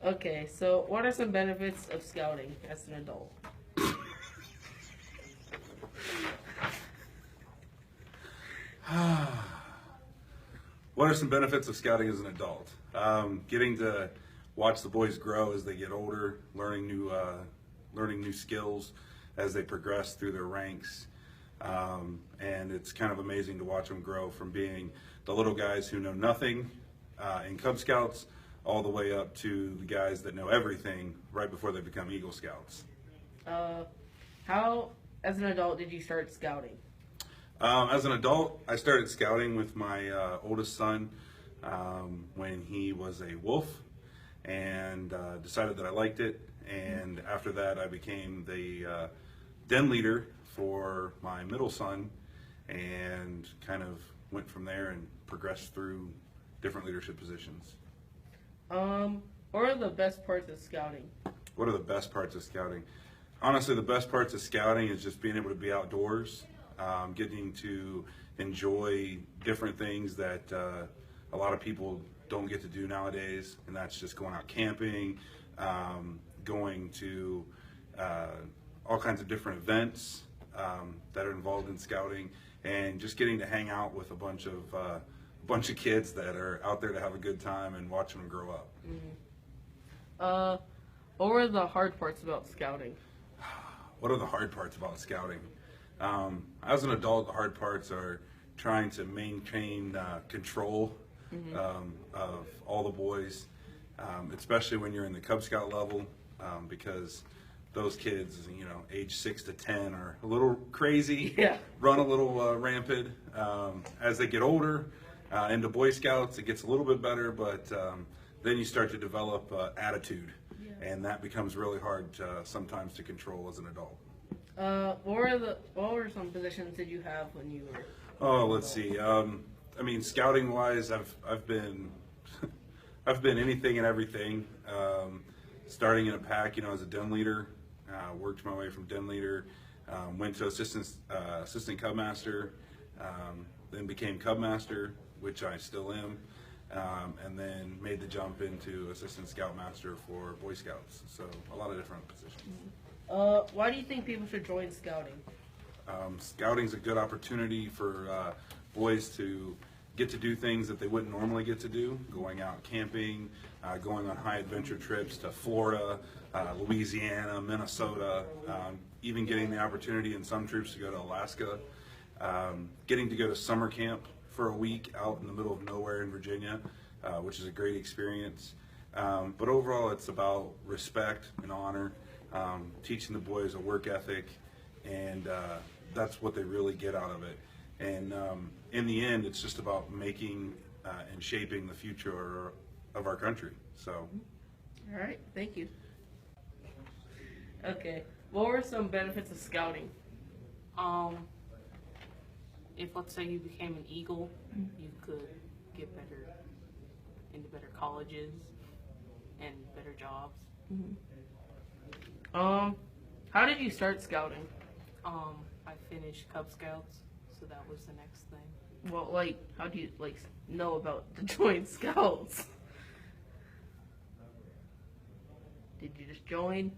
Okay, so what are some benefits of scouting as an adult? What are some benefits of scouting as an adult? Getting to watch the boys grow as they get older, learning new skills as they progress through their ranks, and it's kind of amazing to watch them grow from being the little guys who know nothing in Cub Scouts all the way up to the guys that know everything right before they become Eagle Scouts. Uh, how, as an adult, did you start scouting? As an adult, I started scouting with my oldest son when he was a wolf, and decided that I liked it. And after that, I became the den leader for my middle son, and kind of went from there and progressed through different leadership positions. What are the best parts of scouting? What are the best parts of scouting? Honestly, the best parts of scouting is just being able to be outdoors, getting to enjoy different things that a lot of people don't get to do nowadays, and that's just going out camping, going to all kinds of different events that are involved in scouting, and just getting to hang out with a bunch of kids that are out there to have a good time and watching them grow up. What were the hard parts about scouting? What are the hard parts about scouting? As an adult, the hard parts are trying to maintain control of all the boys, especially when you're in the Cub Scout level, because those kids, age 6 to 10, are a little crazy, Yeah. run a little rampant. As they get older, into Boy Scouts, it gets a little bit better, but then you start to develop attitude, and that becomes really hard sometimes to control as an adult. What were some positions did you have when you were? Oh, let's see. Scouting wise, I've been I've been anything and everything. Starting in a pack, as a den leader, worked my way from den leader, went to assistant cub master, then became cub master, which I still am, and then made the jump into assistant scout master for Boy Scouts. So a lot of different positions. Why do you think people should join scouting? Scouting's a good opportunity for boys to get to do things that they wouldn't normally get to do, going out camping, going on high adventure trips to Florida, Louisiana, Minnesota, even getting the opportunity in some troops to go to Alaska, getting to go to summer camp for a week out in the middle of nowhere in Virginia, which is a great experience. But overall, it's about respect and honor, teaching the boys a work ethic, and that's what they really get out of it. And in the end, it's just about making and shaping the future of our country. So, All right, thank you. Okay, what were some benefits of scouting? If let's say you became an Eagle, you could get into better colleges and better jobs. How did you start scouting? I finished Cub Scouts, so that was the next thing. Well, how do you know about the join scouts? Did you just join?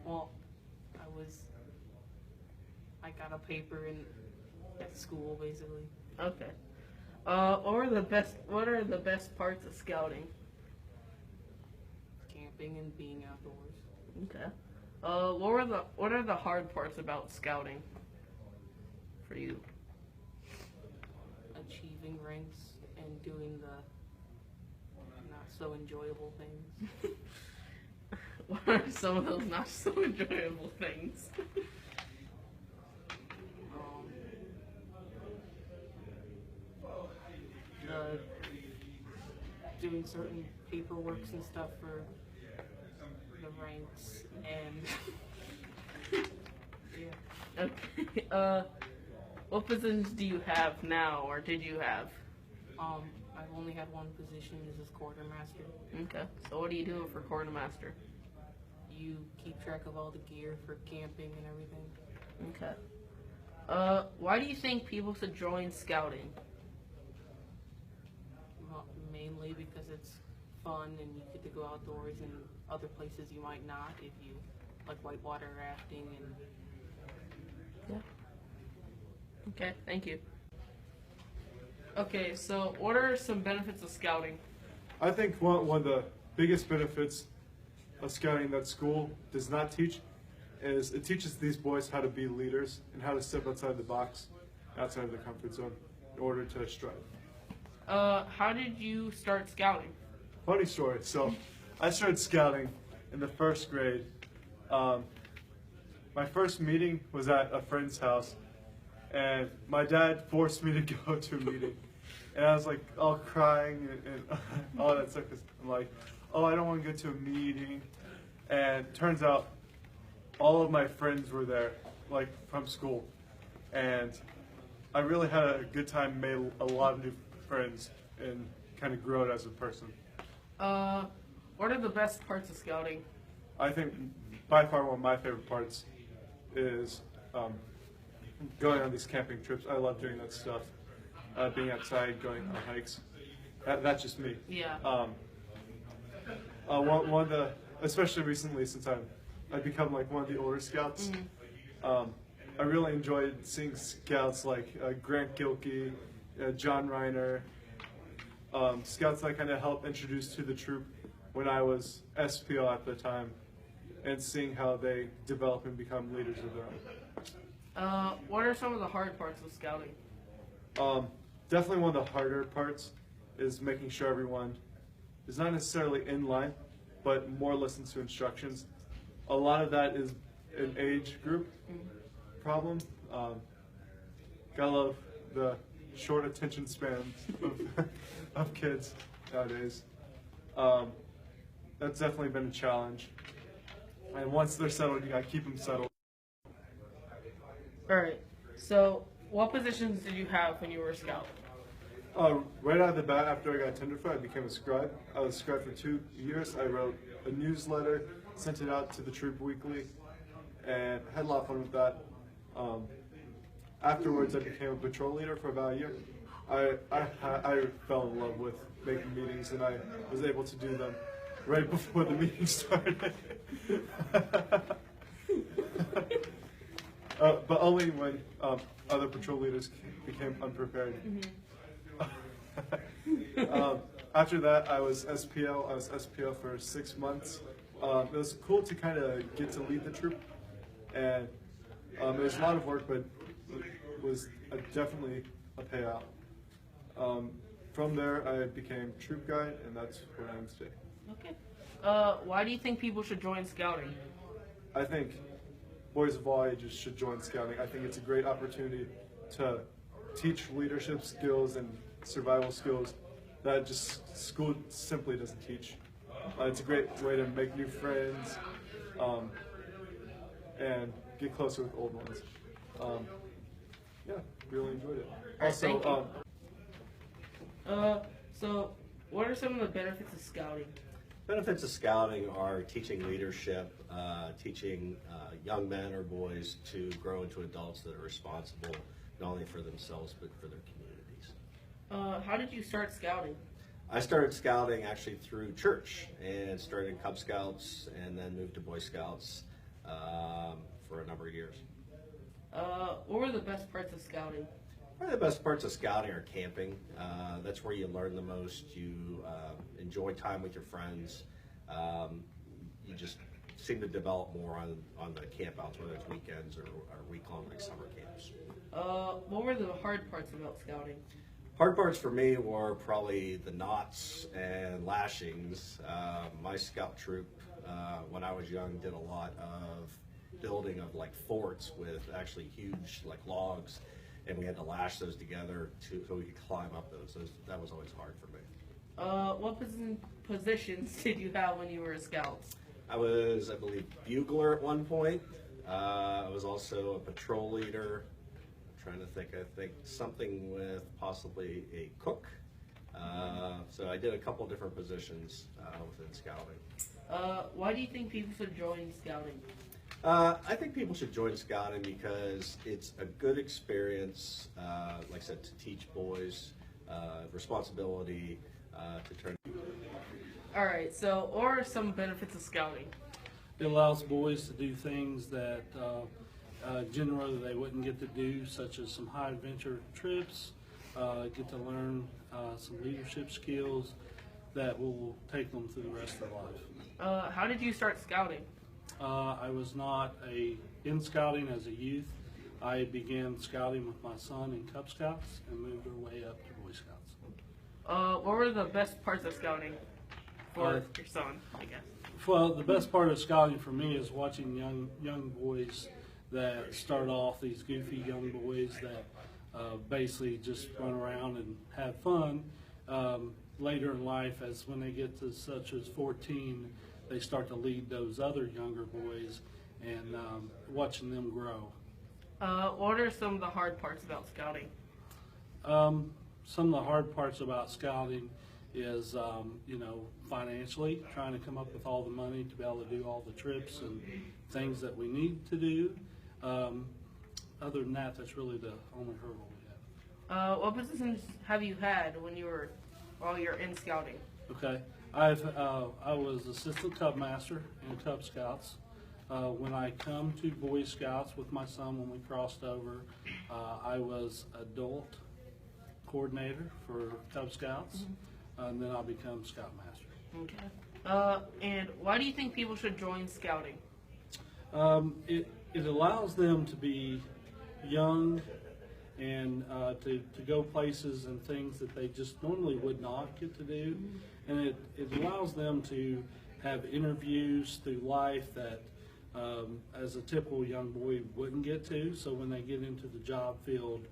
Well, I got a paper at school basically. Okay. What are the best parts of scouting? Camping and being outdoors. Okay. What are the hard parts about scouting for you? Achieving ranks and doing the not so enjoyable things. What are some of those not so enjoyable things? Doing certain paperworks and stuff for the ranks and yeah. Okay. What positions do you have now, or did you have? I've only had one position as quartermaster. Okay. So what are you doing for quartermaster? You keep track of all the gear for camping and everything. Okay. Why do you think people should join scouting? Mainly because it's fun, and you get to go outdoors and other places you might not if you like whitewater rafting and Yeah. Okay, thank you. Okay, so what are some benefits of scouting? I think one of the biggest benefits of scouting that school does not teach is it teaches these boys how to be leaders and how to step outside the box, outside of the comfort zone in order to strive. How did you start scouting? Funny story. So I started scouting in the first grade. My first meeting was at a friend's house, and my dad forced me to go to a meeting. And I was like all crying and all that stuff. 'Cause I'm like, oh, I don't want to go to a meeting. And turns out all of my friends were there, like from school. And I really had a good time, made a lot of new friends, and kind of grew as a person. What are the best parts of scouting? I think by far one of my favorite parts is going on these camping trips. I love doing that stuff. Being outside, going on hikes. That's just me. Yeah. One of the, especially recently since I've become like one of the older scouts, I really enjoyed seeing scouts like Grant Gilkey, John Reiner, scouts that kind of helped introduce to the troop when I was SPO at the time, and seeing how they develop and become leaders of their own. What are some of the hard parts of scouting? Definitely one of the harder parts is making sure everyone is not necessarily in line, but more listens to instructions. A lot of that is an age group problem. Gotta love the short attention spans of kids nowadays. That's definitely been a challenge. And once they're settled, you gotta keep them settled. Alright, so what positions did you have when you were a scout? Right out of the bat, after I got tenderfoot, I became a scribe. I was a scribe for 2 years. I wrote a newsletter, sent it out to the troop weekly, and had a lot of fun with that. Afterwards, I became a patrol leader for about a year. I fell in love with making meetings, and I was able to do them right before the meeting started. But only when other patrol leaders became unprepared. After that, I was SPO. I was SPO for 6 months. It was cool to kind of get to lead the troop, and it was a lot of work, but it was definitely a payout. From there, I became troop guide, and that's where I am today. Okay. Why do you think people should join scouting? I think boys of all ages should join scouting. I think it's a great opportunity to teach leadership skills and survival skills that just school simply doesn't teach. It's a great way to make new friends and get closer with old ones. Yeah, really enjoyed it. Thank you. Also, So what are some of the benefits of scouting? Benefits of scouting are teaching leadership, teaching young men or boys to grow into adults that are responsible not only for themselves but for their communities. How did you start scouting? I started scouting actually through church and started Cub Scouts and then moved to Boy Scouts for a number of years. What were the best parts of scouting? One of the best parts of scouting are camping. That's where you learn the most. You enjoy time with your friends. You just seem to develop more on the campouts, whether it's weekends or week-long like summer camps. What were the hard parts about scouting? Hard parts for me were probably the knots and lashings. My scout troop, when I was young, did a lot of building of like forts with actually huge like logs, and we had to lash those together so we could climb up those. That was always hard for me. What positions did you have when you were a scout? I was, I believe, bugler at one point. I was also a patrol leader. I'm trying to think. I think something with possibly a cook. So I did a couple different positions within scouting. Why do you think people should join scouting? I think people should join scouting because it's a good experience, like I said, to teach boys responsibility, to turn. All right. So, what are some benefits of scouting? It allows boys to do things that generally they wouldn't get to do, such as some high adventure trips, get to learn some leadership skills that will take them through the rest of their life. How did you start scouting? I was not in scouting as a youth. I began scouting with my son in Cub Scouts and moved our way up to Boy Scouts. What were the best parts of scouting for Uh, your son, I guess? Well, the best part of scouting for me is watching young boys that start off, these goofy young boys that basically just run around and have fun. Later in life, as when they get to such as 14, they start to lead those other younger boys, and watching them grow. What are some of the hard parts about scouting? Some of the hard parts about scouting is, financially, trying to come up with all the money to be able to do all the trips and things that we need to do. Other than that, that's really the only hurdle we have. What positions have you had while you're in scouting? Okay, I was assistant Cub Master in Cub Scouts. When I come to Boy Scouts with my son, when we crossed over, I was adult coordinator for Cub Scouts, and then I become Scout Master. Okay. And why do you think people should join scouting? It allows them to be young and to go places and things that they just normally would not get to do. And it allows them to have interviews through life that as a typical young boy wouldn't get to. So when they get into the job field,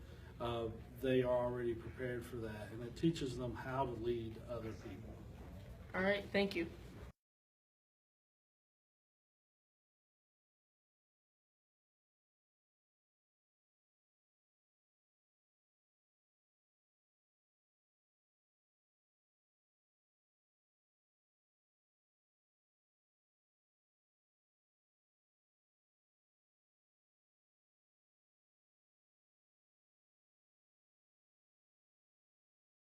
they are already prepared for that. And it teaches them how to lead other people. All right. Thank you.